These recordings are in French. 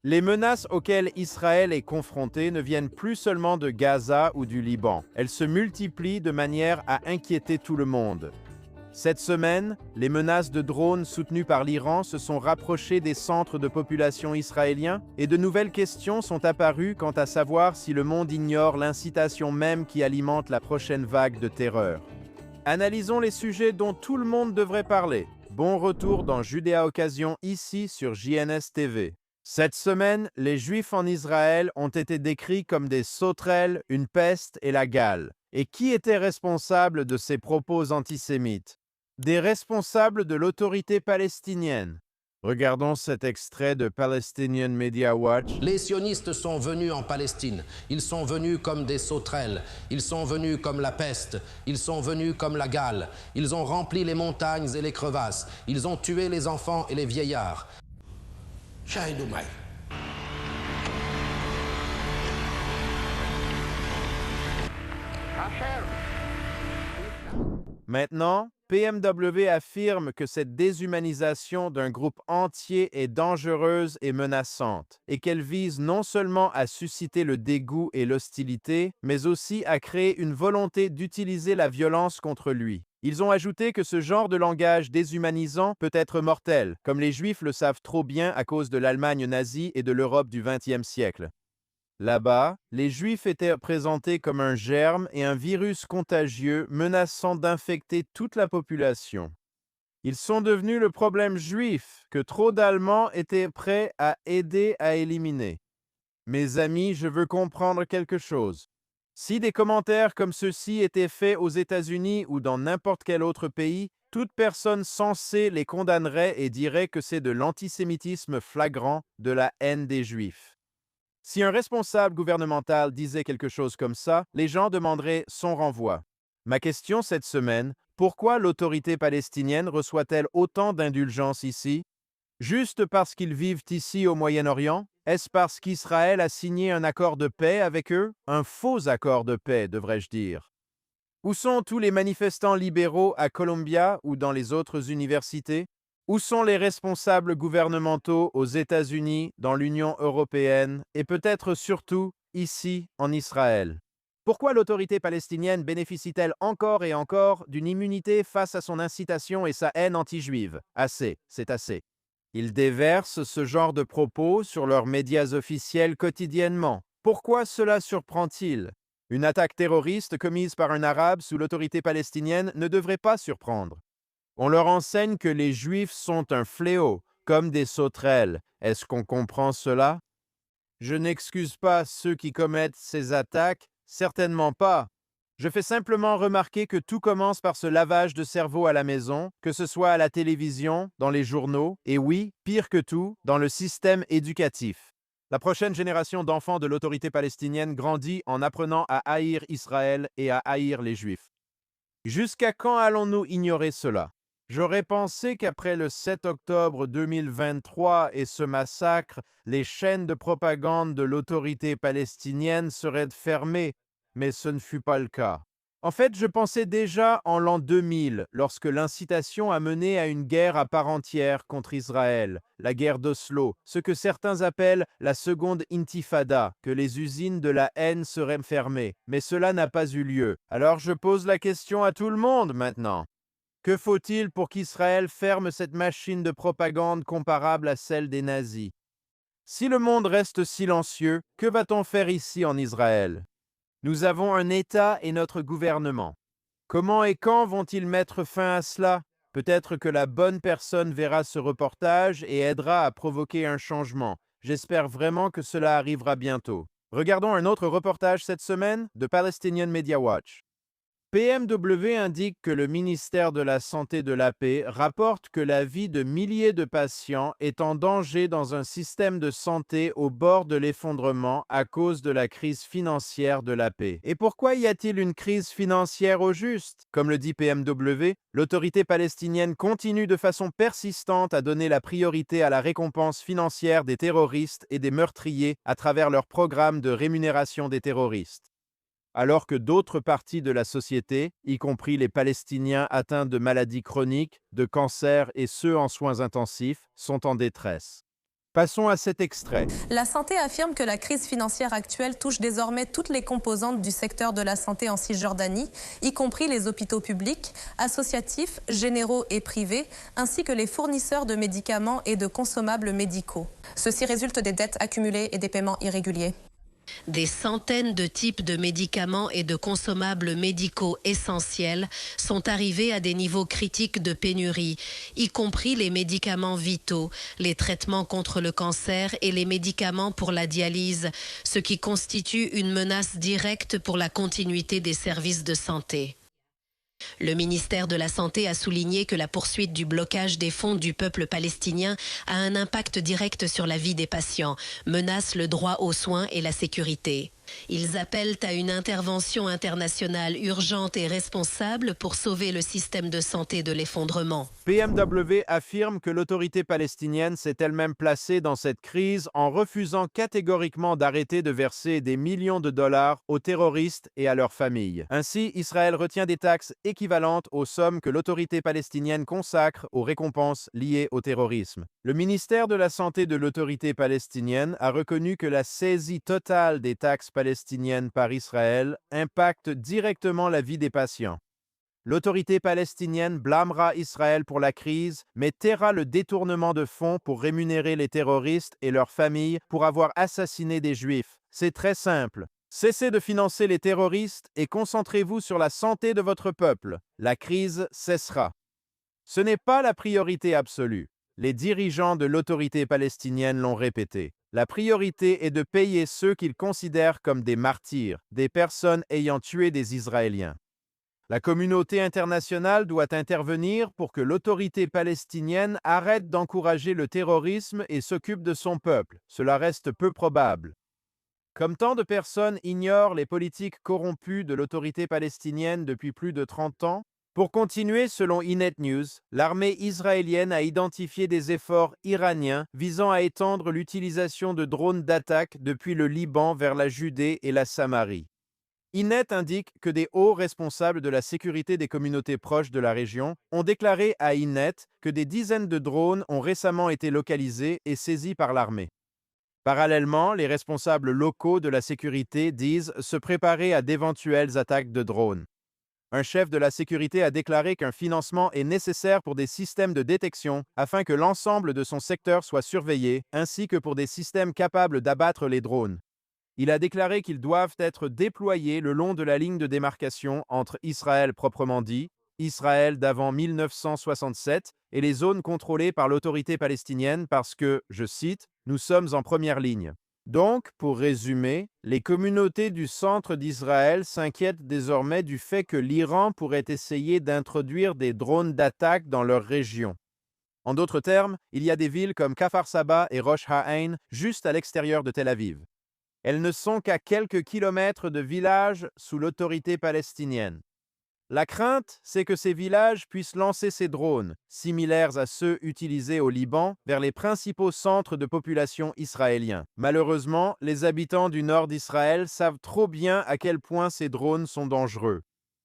Les menaces auxquelles Israël est confronté ne viennent plus seulement de Gaza ou du Liban. Elles se multiplient de manière à inquiéter tout le monde. Cette semaine, les menaces de drones soutenues par l'Iran se sont rapprochées des centres de population israéliens et de nouvelles questions sont apparues quant à savoir si le monde ignore l'incitation même qui alimente la prochaine vague de terreur. Analysons les sujets dont tout le monde devrait parler. Bon retour dans Judéa Occasion ici sur JNS TV. Cette semaine, les Juifs en Israël ont été décrits comme des sauterelles, une peste et la gale. Et qui était responsable de ces propos antisémites? Des responsables de l'autorité palestinienne. Regardons cet extrait de Palestinian Media Watch. Les sionistes sont venus en Palestine. Ils sont venus comme des sauterelles. Ils sont venus comme la peste. Ils sont venus comme la gale. Ils ont rempli les montagnes et les crevasses. Ils ont tué les enfants et les vieillards. شاهدوا معي. Maintenant, PMW affirme que cette déshumanisation d'un groupe entier est dangereuse et menaçante, et qu'elle vise non seulement à susciter le dégoût et l'hostilité, mais aussi à créer une volonté d'utiliser la violence contre lui. Ils ont ajouté que ce genre de langage déshumanisant peut être mortel, comme les Juifs le savent trop bien à cause de l'Allemagne nazie et de l'Europe du XXe siècle. Là-bas, les Juifs étaient présentés comme un germe et un virus contagieux menaçant d'infecter toute la population. Ils sont devenus le problème juif que trop d'Allemands étaient prêts à aider à éliminer. Mes amis, je veux comprendre quelque chose. Si des commentaires comme ceux-ci étaient faits aux États-Unis ou dans n'importe quel autre pays, toute personne sensée les condamnerait et dirait que c'est de l'antisémitisme flagrant, de la haine des Juifs. Si un responsable gouvernemental disait quelque chose comme ça, les gens demanderaient son renvoi. Ma question cette semaine, pourquoi l'autorité palestinienne reçoit-elle autant d'indulgence ici? Juste parce qu'ils vivent ici au Moyen-Orient? Est-ce parce qu'Israël a signé un accord de paix avec eux? Un faux accord de paix, devrais-je dire. Où sont tous les manifestants libéraux à Columbia ou dans les autres universités? Où sont les responsables gouvernementaux aux États-Unis, dans l'Union européenne et peut-être surtout ici en Israël? Pourquoi l'autorité palestinienne bénéficie-t-elle encore et encore d'une immunité face à son incitation et sa haine anti-juive? Assez, c'est assez. Ils déversent ce genre de propos sur leurs médias officiels quotidiennement. Pourquoi cela surprend-il? Une attaque terroriste commise par un Arabe sous l'autorité palestinienne ne devrait pas surprendre. On leur enseigne que les Juifs sont un fléau, comme des sauterelles. Est-ce qu'on comprend cela? Je n'excuse pas ceux qui commettent ces attaques, certainement pas. Je fais simplement remarquer que tout commence par ce lavage de cerveau à la maison, que ce soit à la télévision, dans les journaux, et oui, pire que tout, dans le système éducatif. La prochaine génération d'enfants de l'autorité palestinienne grandit en apprenant à haïr Israël et à haïr les Juifs. Jusqu'à quand allons-nous ignorer cela? J'aurais pensé qu'après le 7 octobre 2023 et ce massacre, les chaînes de propagande de l'autorité palestinienne seraient fermées, mais ce ne fut pas le cas. En fait, je pensais déjà en l'an 2000, lorsque l'incitation a mené à une guerre à part entière contre Israël, la guerre d'Oslo, ce que certains appellent la seconde intifada, que les usines de la haine seraient fermées. Mais cela n'a pas eu lieu. Alors je pose la question à tout le monde maintenant. Que faut-il pour qu'Israël ferme cette machine de propagande comparable à celle des nazis? Si le monde reste silencieux, que va-t-on faire ici en Israël? Nous avons un État et notre gouvernement. Comment et quand vont-ils mettre fin à cela? Peut-être que la bonne personne verra ce reportage et aidera à provoquer un changement. J'espère vraiment que cela arrivera bientôt. Regardons un autre reportage cette semaine de Palestinian Media Watch. PMW indique que le ministère de la Santé de la Paix rapporte que la vie de milliers de patients est en danger dans un système de santé au bord de l'effondrement à cause de la crise financière de la paix. Et pourquoi y a-t-il une crise financière au juste? Comme le dit PMW, l'autorité palestinienne continue de façon persistante à donner la priorité à la récompense financière des terroristes et des meurtriers à travers leur programme de rémunération des terroristes, alors que d'autres parties de la société, y compris les Palestiniens atteints de maladies chroniques, de cancer et ceux en soins intensifs, sont en détresse. Passons à cet extrait. La santé affirme que la crise financière actuelle touche désormais toutes les composantes du secteur de la santé en Cisjordanie, y compris les hôpitaux publics, associatifs, généraux et privés, ainsi que les fournisseurs de médicaments et de consommables médicaux. Ceci résulte des dettes accumulées et des paiements irréguliers. Des centaines de types de médicaments et de consommables médicaux essentiels sont arrivés à des niveaux critiques de pénurie, y compris les médicaments vitaux, les traitements contre le cancer et les médicaments pour la dialyse, ce qui constitue une menace directe pour la continuité des services de santé. Le ministère de la Santé a souligné que la poursuite du blocage des fonds du peuple palestinien a un impact direct sur la vie des patients, menace le droit aux soins et la sécurité. Ils appellent à une intervention internationale urgente et responsable pour sauver le système de santé de l'effondrement. PMW affirme que l'autorité palestinienne s'est elle-même placée dans cette crise en refusant catégoriquement d'arrêter de verser des millions de dollars aux terroristes et à leurs familles. Ainsi, Israël retient des taxes équivalentes aux sommes que l'autorité palestinienne consacre aux récompenses liées au terrorisme. Le ministère de la Santé de l'autorité palestinienne a reconnu que la saisie totale des taxes palestiniennes par Israël impacte directement la vie des patients. L'autorité palestinienne blâmera Israël pour la crise, mais taira le détournement de fonds pour rémunérer les terroristes et leurs familles pour avoir assassiné des Juifs. C'est très simple. Cessez de financer les terroristes et concentrez-vous sur la santé de votre peuple. La crise cessera. Ce n'est pas la priorité absolue. Les dirigeants de l'autorité palestinienne l'ont répété. La priorité est de payer ceux qu'ils considèrent comme des martyrs, des personnes ayant tué des Israéliens. La communauté internationale doit intervenir pour que l'autorité palestinienne arrête d'encourager le terrorisme et s'occupe de son peuple. Cela reste peu probable. Comme tant de personnes ignorent les politiques corrompues de l'autorité palestinienne depuis plus de 30 ans, pour continuer, selon Inet News, l'armée israélienne a identifié des efforts iraniens visant à étendre l'utilisation de drones d'attaque depuis le Liban vers la Judée et la Samarie. Inet indique que des hauts responsables de la sécurité des communautés proches de la région ont déclaré à Inet que des dizaines de drones ont récemment été localisés et saisis par l'armée. Parallèlement, les responsables locaux de la sécurité disent se préparer à d'éventuelles attaques de drones. Un chef de la sécurité a déclaré qu'un financement est nécessaire pour des systèmes de détection afin que l'ensemble de son secteur soit surveillé, ainsi que pour des systèmes capables d'abattre les drones. Il a déclaré qu'ils doivent être déployés le long de la ligne de démarcation entre Israël proprement dit, Israël d'avant 1967, et les zones contrôlées par l'autorité palestinienne parce que, je cite, « nous sommes en première ligne ». Donc, pour résumer, les communautés du centre d'Israël s'inquiètent désormais du fait que l'Iran pourrait essayer d'introduire des drones d'attaque dans leur région. En d'autres termes, il y a des villes comme Kfar Saba et Rosh Ha'ain juste à l'extérieur de Tel Aviv. Elles ne sont qu'à quelques kilomètres de villages sous l'autorité palestinienne. La crainte, c'est que ces villages puissent lancer ces drones, similaires à ceux utilisés au Liban, vers les principaux centres de population israéliens. Malheureusement, les habitants du nord d'Israël savent trop bien à quel point ces drones sont dangereux.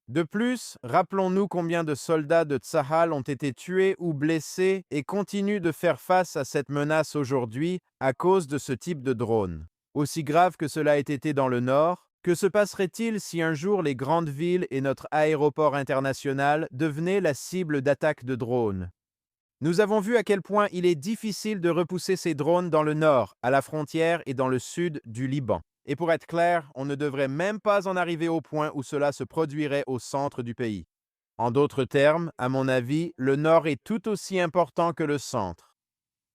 De plus, rappelons-nous combien de soldats de Tsahal ont été tués ou blessés et continuent de faire face à cette menace aujourd'hui à cause de ce type de drone. Aussi grave que cela ait été dans le nord, que se passerait-il si un jour les grandes villes et notre aéroport international devenaient la cible d'attaques de drones? Nous avons vu à quel point il est difficile de repousser ces drones dans le nord, à la frontière et dans le sud du Liban. Et pour être clair, on ne devrait même pas en arriver au point où cela se produirait au centre du pays. En d'autres termes, à mon avis, le nord est tout aussi important que le centre.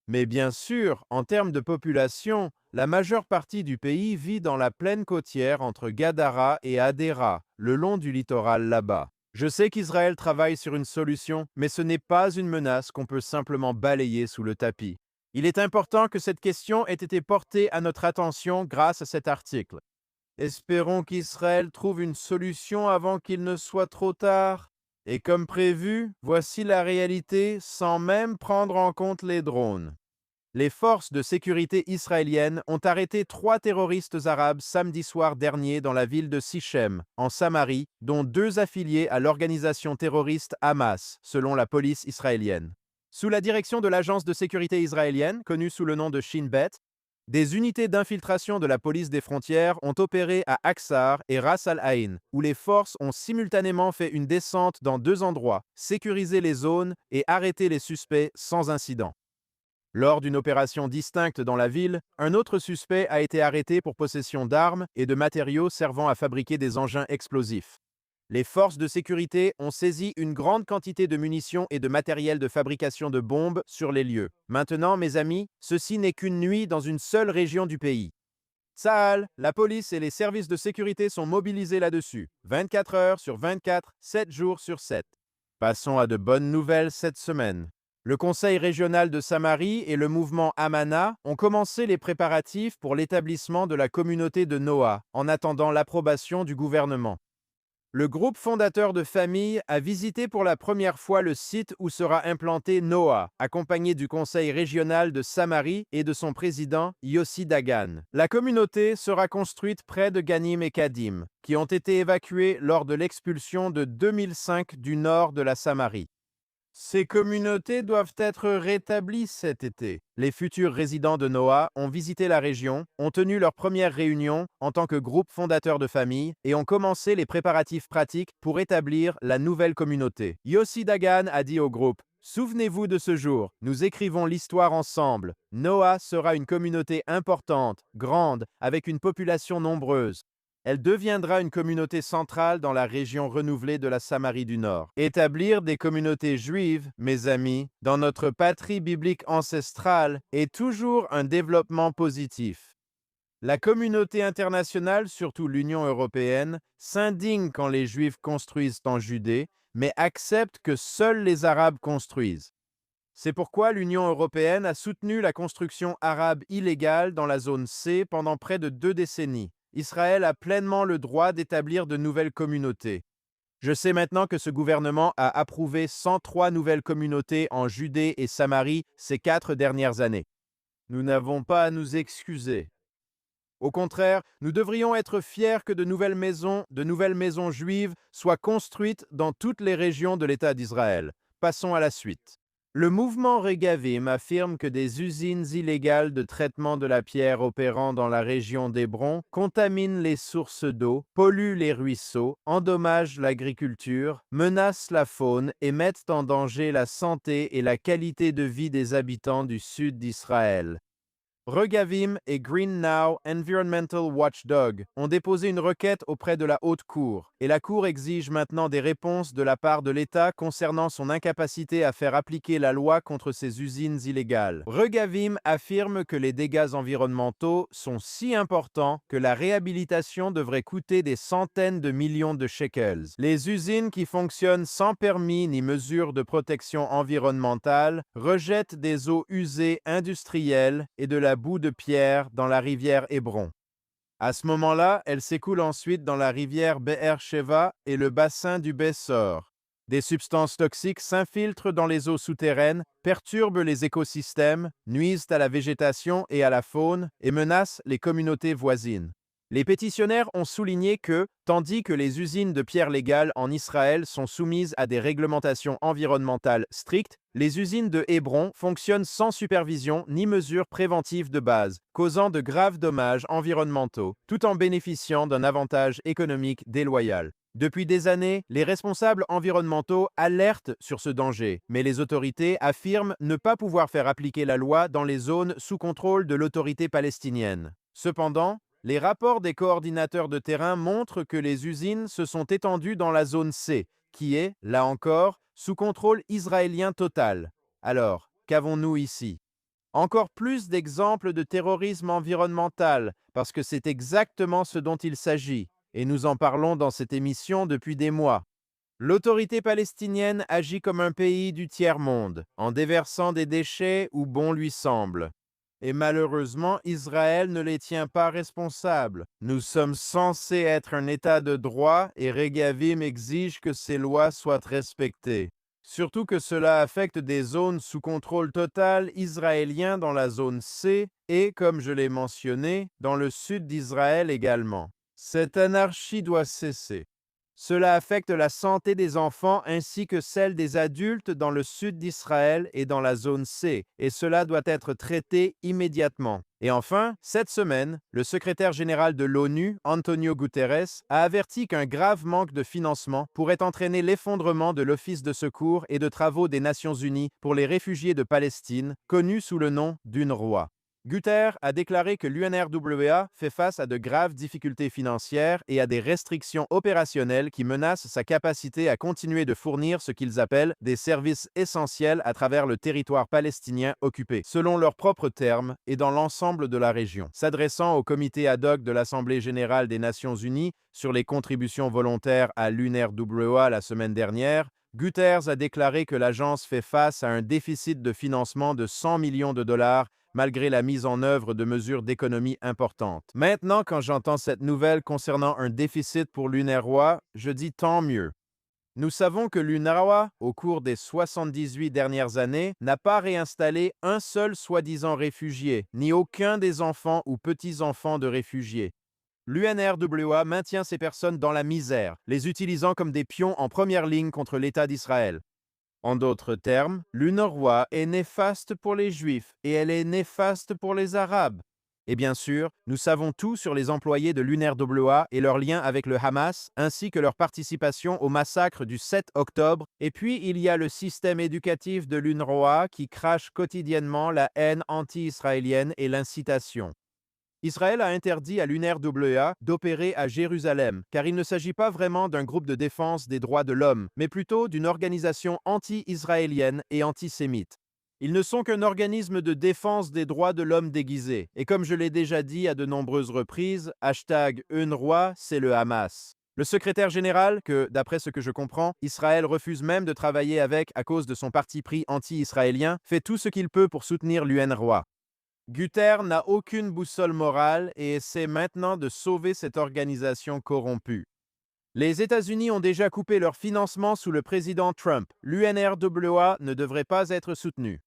Mais bien sûr, en termes de population, la majeure partie du pays vit dans la plaine côtière entre Gadara et Hadera, le long du littoral là-bas. Je sais qu'Israël travaille sur une solution, mais ce n'est pas une menace qu'on peut simplement balayer sous le tapis. Il est important que cette question ait été portée à notre attention grâce à cet article. Espérons qu'Israël trouve une solution avant qu'il ne soit trop tard. Et comme prévu, voici la réalité sans même prendre en compte les drones. Les forces de sécurité israéliennes ont arrêté 3 terroristes arabes samedi soir dernier dans la ville de Sichem, en Samarie, dont 2 affiliés à l'organisation terroriste Hamas, selon la police israélienne. Sous la direction de l'agence de sécurité israélienne, connue sous le nom de Shin Bet, des unités d'infiltration de la police des frontières ont opéré à Aksar et Ras al-Ain, où les forces ont simultanément fait une descente dans 2 endroits, sécurisé les zones et arrêté les suspects sans incident. Lors d'une opération distincte dans la ville, un autre suspect a été arrêté pour possession d'armes et de matériaux servant à fabriquer des engins explosifs. Les forces de sécurité ont saisi une grande quantité de munitions et de matériel de fabrication de bombes sur les lieux. Maintenant, mes amis, ceci n'est qu'une nuit dans une seule région du pays. Tsahal, la police et les services de sécurité sont mobilisés là-dessus, 24 heures sur 24, 7 jours sur 7. Passons à de bonnes nouvelles cette semaine. Le Conseil régional de Samarie et le mouvement Amana ont commencé les préparatifs pour l'établissement de la communauté de Noah, en attendant l'approbation du gouvernement. Le groupe fondateur de famille a visité pour la première fois le site où sera implanté Noah, accompagné du conseil régional de Samarie et de son président Yossi Dagan. La communauté sera construite près de Ganim et Kadim, qui ont été évacués lors de l'expulsion de 2005 du nord de la Samarie. Ces communautés doivent être rétablies cet été. Les futurs résidents de Noah ont visité la région, ont tenu leur première réunion en tant que groupe fondateur de famille et ont commencé les préparatifs pratiques pour établir la nouvelle communauté. Yossi Dagan a dit au groupe: « Souvenez-vous de ce jour, nous écrivons l'histoire ensemble. Noah sera une communauté importante, grande, avec une population nombreuse. Elle deviendra une communauté centrale dans la région renouvelée de la Samarie du Nord. Établir des communautés juives, mes amis, dans notre patrie biblique ancestrale est toujours un développement positif. La communauté internationale, surtout l'Union européenne, s'indigne quand les Juifs construisent en Judée, mais accepte que seuls les Arabes construisent. C'est pourquoi l'Union européenne a soutenu la construction arabe illégale dans la zone C pendant près de 2 décennies. Israël a pleinement le droit d'établir de nouvelles communautés. Je sais maintenant que ce gouvernement a approuvé 103 nouvelles communautés en Judée et Samarie ces 4 dernières années. Nous n'avons pas à nous excuser. Au contraire, nous devrions être fiers que de nouvelles maisons juives soient construites dans toutes les régions de l'État d'Israël. Passons à la suite. Le mouvement Regavim affirme que des usines illégales de traitement de la pierre opérant dans la région d'Hébron contaminent les sources d'eau, polluent les ruisseaux, endommagent l'agriculture, menacent la faune et mettent en danger la santé et la qualité de vie des habitants du sud d'Israël. Regavim et Green Now Environmental Watchdog ont déposé une requête auprès de la Haute Cour, et la Cour exige maintenant des réponses de la part de l'État concernant son incapacité à faire appliquer la loi contre ces usines illégales. Regavim affirme que les dégâts environnementaux sont si importants que la réhabilitation devrait coûter des centaines de millions de shekels. Les usines qui fonctionnent sans permis ni mesures de protection environnementale rejettent des eaux usées industrielles et de la boue de pierre dans la rivière Hébron. À ce moment-là, elle s'écoule ensuite dans la rivière Be'er Sheva et le bassin du Bessor. Des substances toxiques s'infiltrent dans les eaux souterraines, perturbent les écosystèmes, nuisent à la végétation et à la faune et menacent les communautés voisines. Les pétitionnaires ont souligné que, tandis que les usines de pierre légales en Israël sont soumises à des réglementations environnementales strictes, les usines de Hébron fonctionnent sans supervision ni mesures préventives de base, causant de graves dommages environnementaux, tout en bénéficiant d'un avantage économique déloyal. Depuis des années, les responsables environnementaux alertent sur ce danger, mais les autorités affirment ne pas pouvoir faire appliquer la loi dans les zones sous contrôle de l'autorité palestinienne. Cependant, les rapports des coordinateurs de terrain montrent que les usines se sont étendues dans la zone C, qui est, là encore, sous contrôle israélien total. Alors, qu'avons-nous ici? Encore plus d'exemples de terrorisme environnemental, parce que c'est exactement ce dont il s'agit, et nous en parlons dans cette émission depuis des mois. L'autorité palestinienne agit comme un pays du tiers-monde, en déversant des déchets où bon lui semble. Et malheureusement, Israël ne les tient pas responsables. Nous sommes censés être un État de droit et Regavim exige que ces lois soient respectées. Surtout que cela affecte des zones sous contrôle total israélien dans la zone C et, comme je l'ai mentionné, dans le sud d'Israël également. Cette anarchie doit cesser. Cela affecte la santé des enfants ainsi que celle des adultes dans le sud d'Israël et dans la zone C, et cela doit être traité immédiatement. Et enfin, cette semaine, le secrétaire général de l'ONU, Antonio Guterres, a averti qu'un grave manque de financement pourrait entraîner l'effondrement de l'Office de secours et de travaux des Nations Unies pour les réfugiés de Palestine, connu sous le nom d'UNRWA. Guterres a déclaré que l'UNRWA fait face à de graves difficultés financières et à des restrictions opérationnelles qui menacent sa capacité à continuer de fournir ce qu'ils appellent des services essentiels à travers le territoire palestinien occupé, selon leurs propres termes, et dans l'ensemble de la région. S'adressant au comité ad hoc de l'Assemblée générale des Nations unies sur les contributions volontaires à l'UNRWA la semaine dernière, Guterres a déclaré que l'agence fait face à un déficit de financement de 100 millions de dollars malgré la mise en œuvre de mesures d'économie importantes. Maintenant, quand j'entends cette nouvelle concernant un déficit pour l'UNRWA, je dis tant mieux. Nous savons que l'UNRWA, au cours des 78 dernières années, n'a pas réinstallé un seul soi-disant réfugié, ni aucun des enfants ou petits-enfants de réfugiés. L'UNRWA maintient ces personnes dans la misère, les utilisant comme des pions en première ligne contre l'État d'Israël. En d'autres termes, l'UNRWA est néfaste pour les Juifs et elle est néfaste pour les Arabes. Et bien sûr, nous savons tout sur les employés de l'UNRWA et leur lien avec le Hamas, ainsi que leur participation au massacre du 7 octobre. Et puis, il y a le système éducatif de l'UNRWA qui crache quotidiennement la haine anti-israélienne et l'incitation. Israël a interdit à l'UNRWA d'opérer à Jérusalem, car il ne s'agit pas vraiment d'un groupe de défense des droits de l'homme, mais plutôt d'une organisation anti-israélienne et antisémite. Ils ne sont qu'un organisme de défense des droits de l'homme déguisé, et comme je l'ai déjà dit à de nombreuses reprises, #UNRWA, c'est le Hamas. Le secrétaire général, que, d'après ce que je comprends, Israël refuse même de travailler avec à cause de son parti pris anti-israélien, fait tout ce qu'il peut pour soutenir l'UNRWA. Guterres n'a aucune boussole morale et essaie maintenant de sauver cette organisation corrompue. Les États-Unis ont déjà coupé leur financement sous le président Trump. L'UNRWA ne devrait pas être soutenue.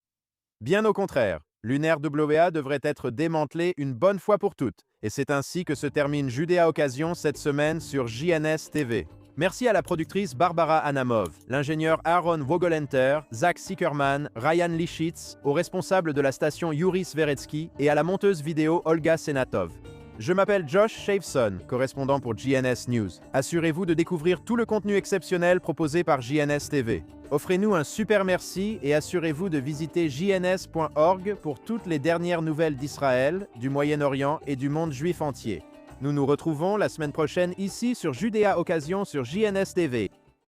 Bien au contraire, l'UNRWA devrait être démantelée une bonne fois pour toutes. Et c'est ainsi que se termine Judéa Occasion cette semaine sur JNS TV. Merci à la productrice Barbara Anamov, l'ingénieur Aaron Vogelenter, Zach Sickerman, Ryan Lischitz, au responsable de la station Yuri Sveretsky et à la monteuse vidéo Olga Senatov. Je m'appelle Josh Shaveson, correspondant pour JNS News. Assurez-vous de découvrir tout le contenu exceptionnel proposé par JNS TV. Offrez-nous un super merci et assurez-vous de visiter jns.org pour toutes les dernières nouvelles d'Israël, du Moyen-Orient et du monde juif entier. Nous nous retrouvons la semaine prochaine ici sur Judéa Occasion sur JNS TV.